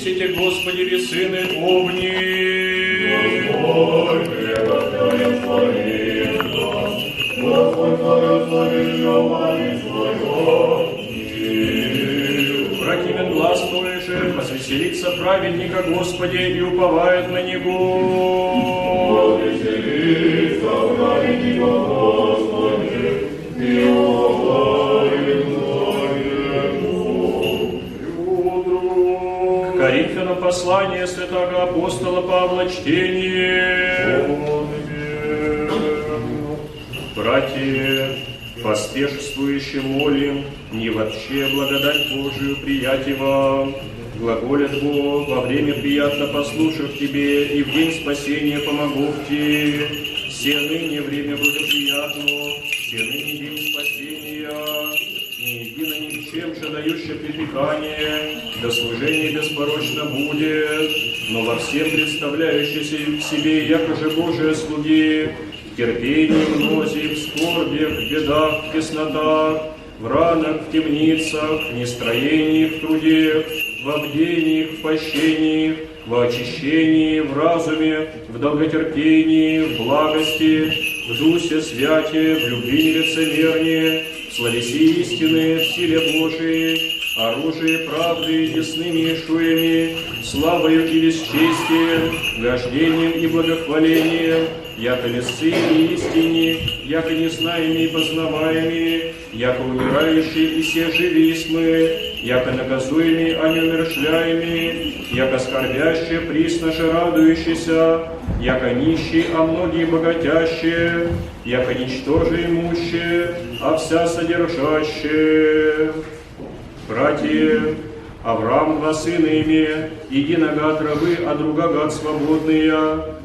возвысите, Господи, весыны огни. Противен глаз твой же, возвеселится праведника, Господи, и уповает на Него. Возвеселится праведника, Господи, и уповает на Него. К Коринфянам послание святого апостола Павла, чтение. Братья, поспешствующе молим, не вообще благодать Божию приятия вам, глаголят Бог, во время приятно послушав Тебе, и в день спасения помогу Тебе. Все ныне время благоприятно, все ныне день спасения, не едино ни в чем же дающее припекание, до служения беспорочно будет, но во всем представляющийся в себе, якоже Божие слуги, в терпении мнози, в скорбях, в бедах, в теснотах, в ранах, в темницах, в нестроении, в труде, в обдении, в пощении, в очищении, в разуме, в долготерпении, в благости, в дусе святия, в любви нелицемернее, в словеси истины, в силе Божией, оружие правды, ясными ишуями, славою и бесчестием, гождением и благохвалением, яко лисцы и истине, яко незнаемые и познаваемые, яко умирающие и се живи мы, яко наказуемые, а не умершляемые, яко скорбящие, присно же радующиеся, яко нищие, а многие богатящие, яко ничтоже имущие, а вся содержащие. Братья, Авраам два сына имея, единого от рабы, а другого от свободные,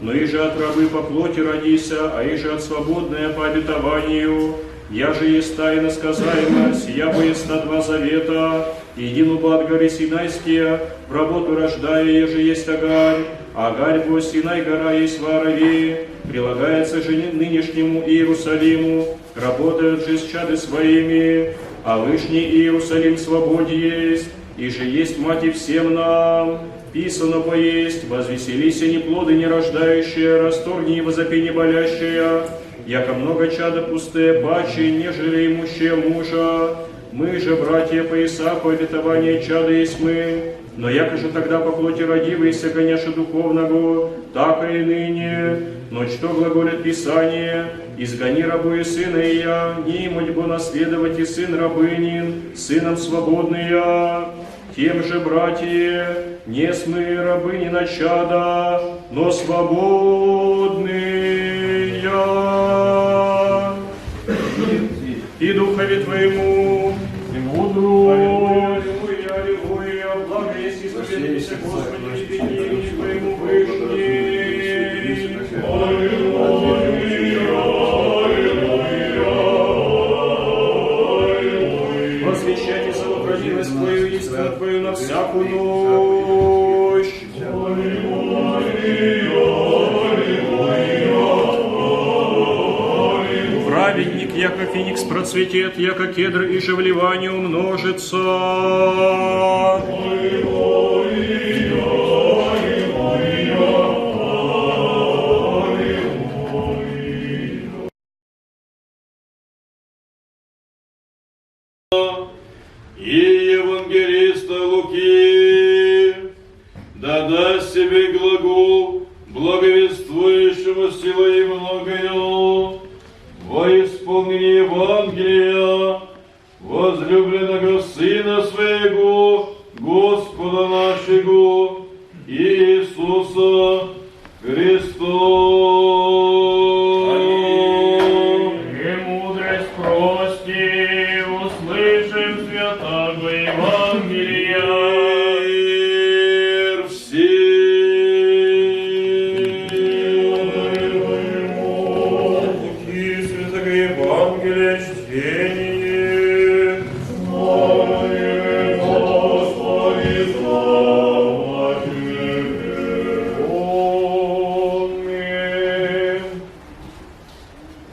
но иже от рабы по плоти родися, а иже от свободная по обетованию. Я же есть тайна сказаема, сия поест на два завета, едину от горы Синайские, в работу рождая, еже есть Агарь, Агарь бо Синай гора есть в Аравии, прилагается же нынешнему Иерусалиму, работают же с чады своими, а Вышний Иерусалим свободе есть, и же есть мать и всем нам. Писано поесть, возвеселися неплоды не рождающие, расторгни и возопи не болящие, яко много чада пустые, паче, нежели имущие мужа. Мы же, братья, по Исааку, обетование чада есть мы, но яко же тогда по плоти родивайся, гоняша духовного, так и ныне. Но что глаголит Писание? Изгони рабу и сына и я, не имуть бы наследовать и сын рабынин, сыном свободный я. Тем же, братья, не смы рабыни на чада, но свободные и духове твоему, и мудру. Аллилуйя, аллилуйя, благо есть исповедуйся, Господи, и имени твоему Вышний. Аллилуйя, аллилуйя. Посвящайте самопродивность твою, истину твою на всякую ночь. Праведник, яко феникс процветет, яко кедр и же в Ливане умножится. И евангелиста Луки, да даст себе глагол, благовествующего силой многою, во исполнение Евангелия, возлюбленного Сына Своего, Господа нашего, Иисуса Христа. Премудрость прости, услышим святого Евангелия. Мир всем. Святого Евангелия чтение.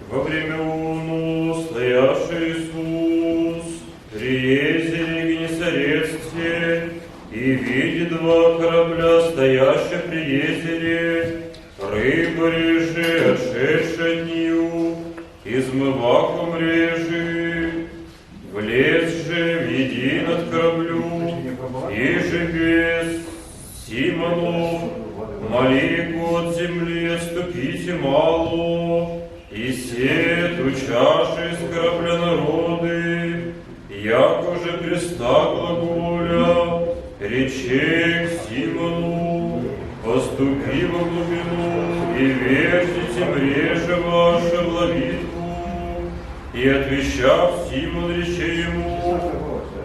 Во время уну стоявший Иисус приездили в Генесарецте и видит два корабля, стоящих при езере, рыба реже, отшедшая от нее, измываком реже, влез же в един от кораблю, и же без Симонов, маленько от земли отступите мало, и сет учаши из корабля народы, як уже преста глаголя, рече к Симону, поступи во глубину, и вертите мреже ваше в ловитву, и отвещав Симон рече ему,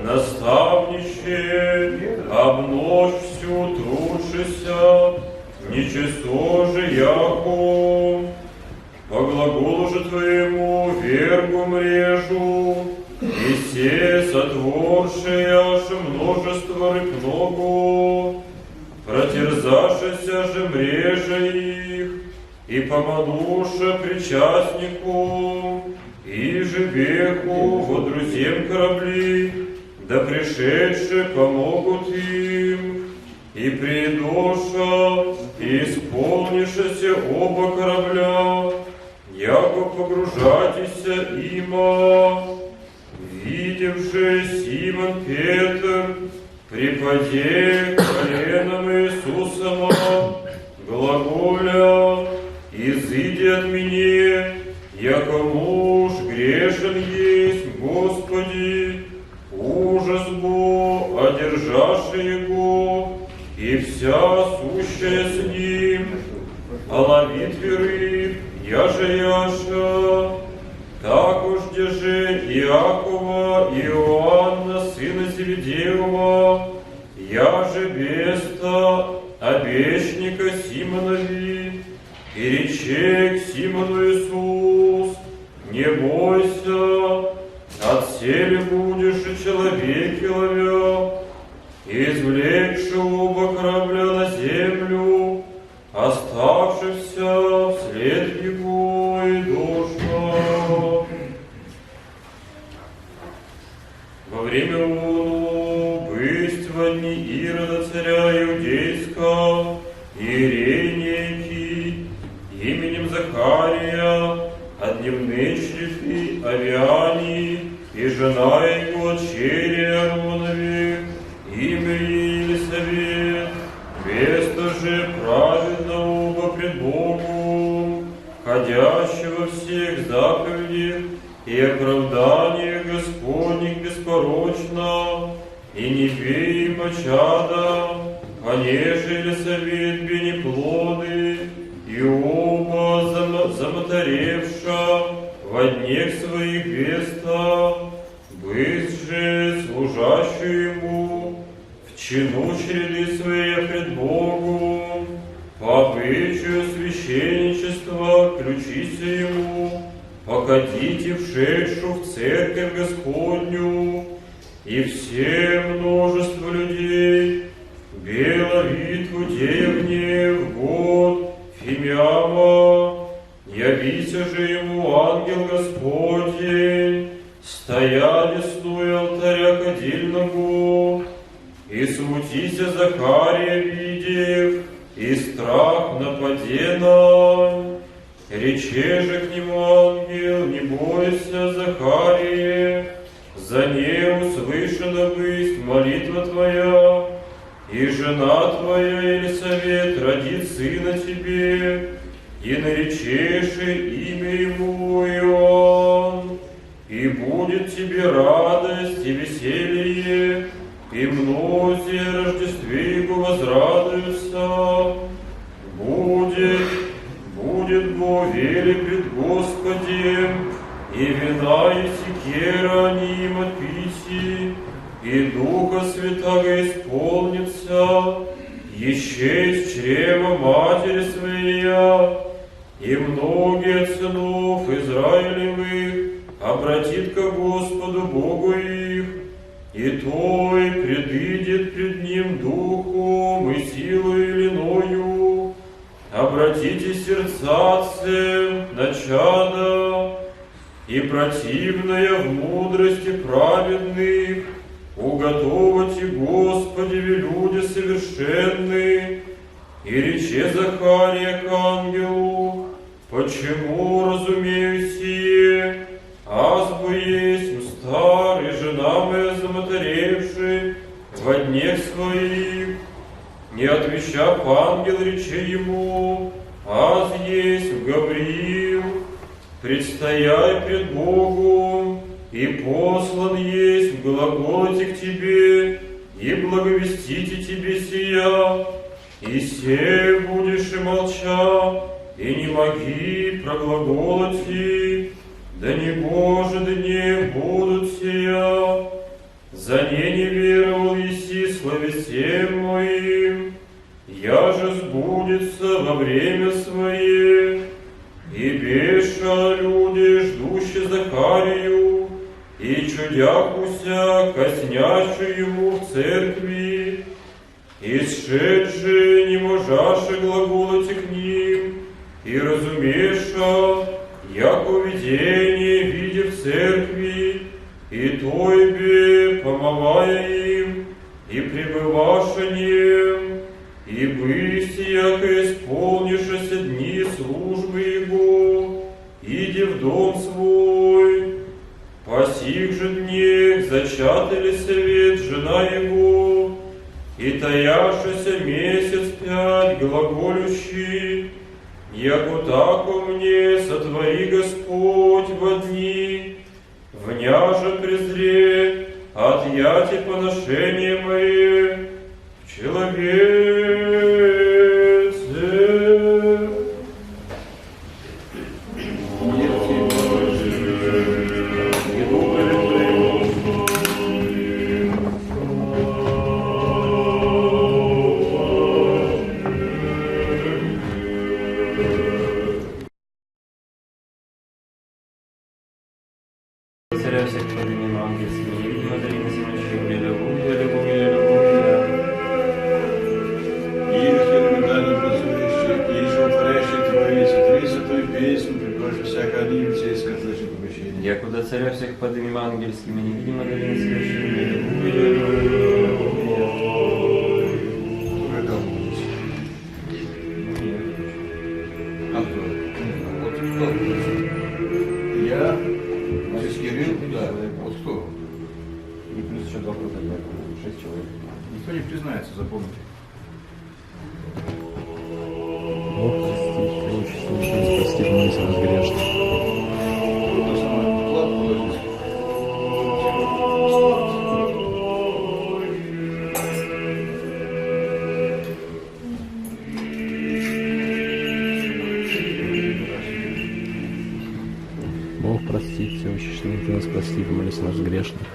наставнище, обножь всю трудшися, нечесто же яко, по глаголу же твоему вергу мрежу, и се сотворшие аж множество рыб много, протерзашися же мрежа их, и помануша причастнику, и же веку во друзем корабли, да пришедшие помогут им, и придоша, и исполнишься оба корабля, яко погружатися има. Видев же Симон Петр, припаде коленом Иисусова, глаголя, изыди от меня, яко муж грешен есть, Господи, ужас бо, одержаши его, и вся сущая с ним, а ловит рыб, яша, так уж держи Иакова, Иоанна, сына Зеведеева, я же Беста, обещника Симонови, и рече к Симону Иисус, не бойся, отселе будешь и человеки ловя, извлекши оба корабля на землю, оставшихся вслед его и дошла. Во время бысть во дни Ирода царя Иудейска, Иерей именем Захария, от дневной череды Авиани, и жена его от чере Ааронове, имя Елисавет, Веста же праведного оба пред Богом, ходящего всех заповедях и оправданиях Господних беспорочно, и не бей им чада, понеже Елисавет бенеплоды, и оба замоторевша во днях своих Веста, бысть же служащую ему, в чину череды своей пред Богом, по обычаю священничества ключите ему, покатите вшедшу в церковь Господню, и все множество людей, беловитву деевне в год Фимиама, явися же ему ангел Господень, стоя десную алтаря кадильного, и смутися Захария, видев, и страх нападена. Рече же к нему ангел, не бойся, Захария, за не услышана быть молитва твоя, и жена твоя Елисавет родит сына тебе, и наречешь имя ему Иоанн, и будет тебе радость и веселье, и многие Рождестве его возрадуются. Будет Бог велик пред Господем, и вина и секера они им отпити, и Духа Святаго исполнится, еще из чрева матери своей, и многие от сынов Израилевых обратит ко Господу Богу их, и той предыдет пред Ним духом и силой иною. Обратите сердца отцем на чада, и противная в мудрости праведных, уготовайте Господи люди совершенные. во днях своих, не отвещав ангел речи ему, аз есть Гавриил, предстояй пред Богом, и послан есть в глаголоте к тебе, и благовестите тебе сия, и се будешь и молча, и не моги проглаголоти, да не Боже дне будут сия. За не веровал еси словесем моим, я же сбудется во время свое, и беша люди, ждущие Захарию, и чудяхуся, коснящую ему в церкви, и сшедшие не можаше глаголоти к ним, и разумеша, яко видение видя в церкви, и тойбе, помывая им, и пребываша нем, и бысть, яко исполнишься дни службы его, иди в дом свой. По сих же днях зачатый ли совет жена его, и таяшися месяц 5 глаголющий, яко тако мне сотвори Господь во дни, вняже презре отъяти поношение мое в человеце. Царя всех поднимем ангельскими, невидимо дарим землящим, аллилуйя, аллилуйя, аллилуйя. Иже элементарно працующий, иже утворяющий Троицы, три святой песнь, прикажи всякое одним все светлочных помещений. Якуда царя всех поднимем ангельскими, невидимо дарим землящим, аллилуйя, аллилуйя, аллилуйя. Кто это будет? Антон. Вот кто? Я? Здесь Кирилл? Да. Вот кто? И плюс еще 2 преподавателя, 6 человек. Никто не признается, запомните. Бог простит, очень смешно простит, молись нас грешных. Кто самое вклад положить? Бог простит, все очень ты нас прости, молись нас грешных.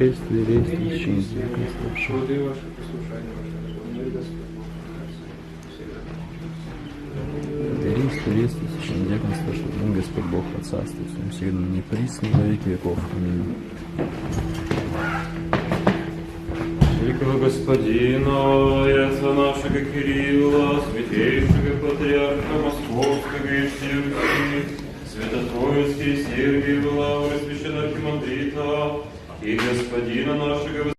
Шествие, рейс, 1019. Воды ваши, послушания ваши, мир Господь Бог Рейс, 1019, что один Господь Бог Отцарствует, всегда не присно во веки веков. Аминь. Великого Господина и Отца нашего Кирилла, святейшего Патриарха Московского и всех Свято-Троицкий Сергия Лавры, священного архимандрита и Господина нашего